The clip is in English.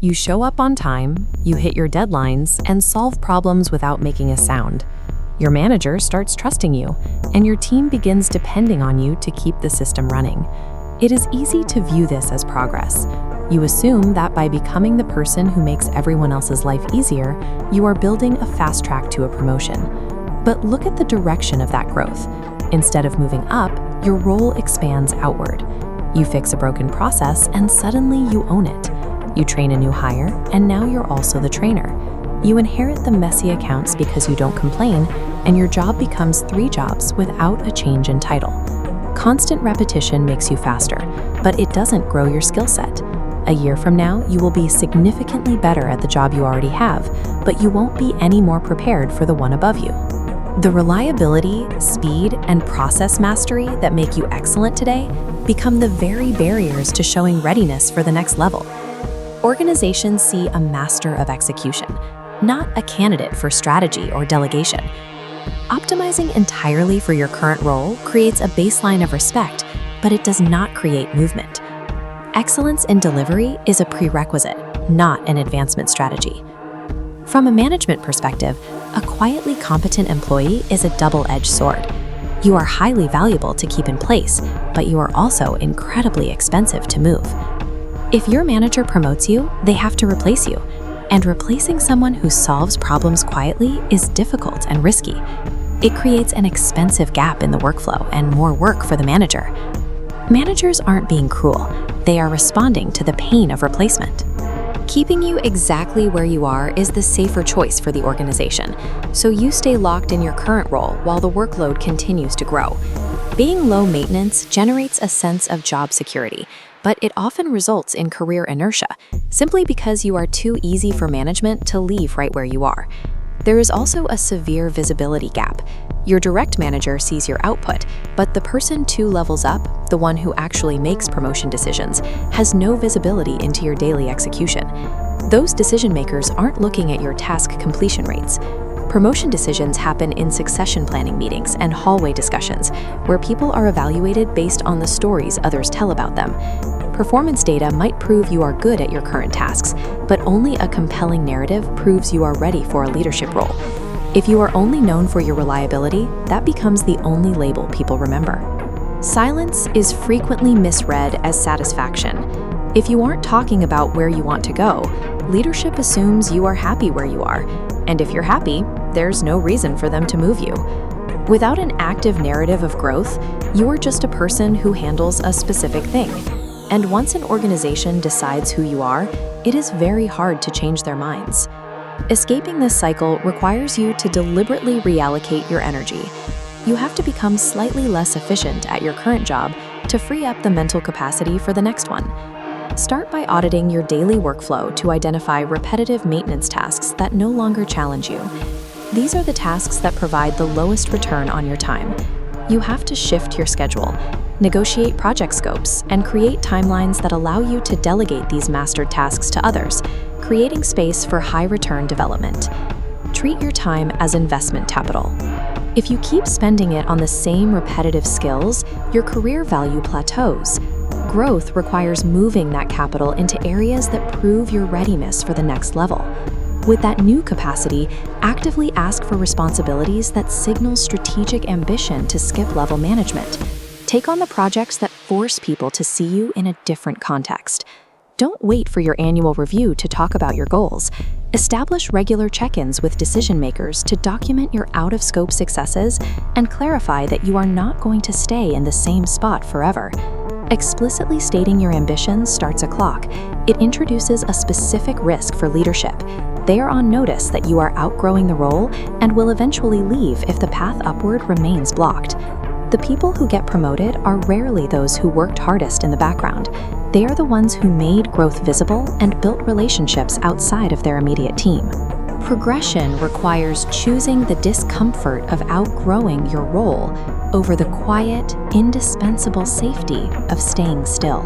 You show up on time, you hit your deadlines, and solve problems without making a sound. Your manager starts trusting you, and your team begins depending on you to keep the system running. It is easy to view this as progress. You assume that by becoming the person who makes everyone else's life easier, you are building a fast track to a promotion. But look at the direction of that growth. Instead of moving up, your role expands outward. You fix a broken process, and suddenly you own it. You train a new hire, and now you're also the trainer. You inherit the messy accounts because you don't complain, and your job becomes 3 jobs without a change in title. Constant repetition makes you faster, but it doesn't grow your skill set. A year from now, you will be significantly better at the job you already have, but you won't be any more prepared for the one above you. The reliability, speed, and process mastery that make you excellent today become the very barriers to showing readiness for the next level. Organizations see a master of execution, not a candidate for strategy or delegation. Optimizing entirely for your current role creates a baseline of respect, but it does not create movement. Excellence in delivery is a prerequisite, not an advancement strategy. From a management perspective, a quietly competent employee is a double-edged sword. You are highly valuable to keep in place, but you are also incredibly expensive to move. If your manager promotes you, they have to replace you. And replacing someone who solves problems quietly is difficult and risky. It creates an expensive gap in the workflow and more work for the manager. Managers aren't being cruel. They are responding to the pain of replacement. Keeping you exactly where you are is the safer choice for the organization, so you stay locked in your current role while the workload continues to grow. Being low maintenance generates a sense of job security, but it often results in career inertia, simply because you are too easy for management to leave right where you are. There is also a severe visibility gap. Your direct manager sees your output, but the person 2 levels up, the one who actually makes promotion decisions, has no visibility into your daily execution. Those decision makers aren't looking at your task completion rates. Promotion decisions happen in succession planning meetings and hallway discussions, where people are evaluated based on the stories others tell about them. Performance data might prove you are good at your current tasks, but only a compelling narrative proves you are ready for a leadership role. If you are only known for your reliability, that becomes the only label people remember. Silence is frequently misread as satisfaction. If you aren't talking about where you want to go, leadership assumes you are happy where you are. And if you're happy, there's no reason for them to move you. Without an active narrative of growth, you are just a person who handles a specific thing. And once an organization decides who you are, it is very hard to change their minds. Escaping this cycle requires you to deliberately reallocate your energy. You have to become slightly less efficient at your current job to free up the mental capacity for the next one. Start by auditing your daily workflow to identify repetitive maintenance tasks that no longer challenge you. These are the tasks that provide the lowest return on your time. You have to shift your schedule, negotiate project scopes, and create timelines that allow you to delegate these mastered tasks to others, creating space for high-return development. Treat your time as investment capital. If you keep spending it on the same repetitive skills, your career value plateaus. Growth requires moving that capital into areas that prove your readiness for the next level. With that new capacity, actively ask for responsibilities that signal strategic ambition to skip level management. Take on the projects that force people to see you in a different context. Don't wait for your annual review to talk about your goals. Establish regular check-ins with decision makers to document your out-of-scope successes and clarify that you are not going to stay in the same spot forever. Explicitly stating your ambitions starts a clock. It introduces a specific risk for leadership. They are on notice that you are outgrowing the role and will eventually leave if the path upward remains blocked. The people who get promoted are rarely those who worked hardest in the background. They are the ones who made growth visible and built relationships outside of their immediate team. Progression requires choosing the discomfort of outgrowing your role over the quiet, indispensable safety of staying still.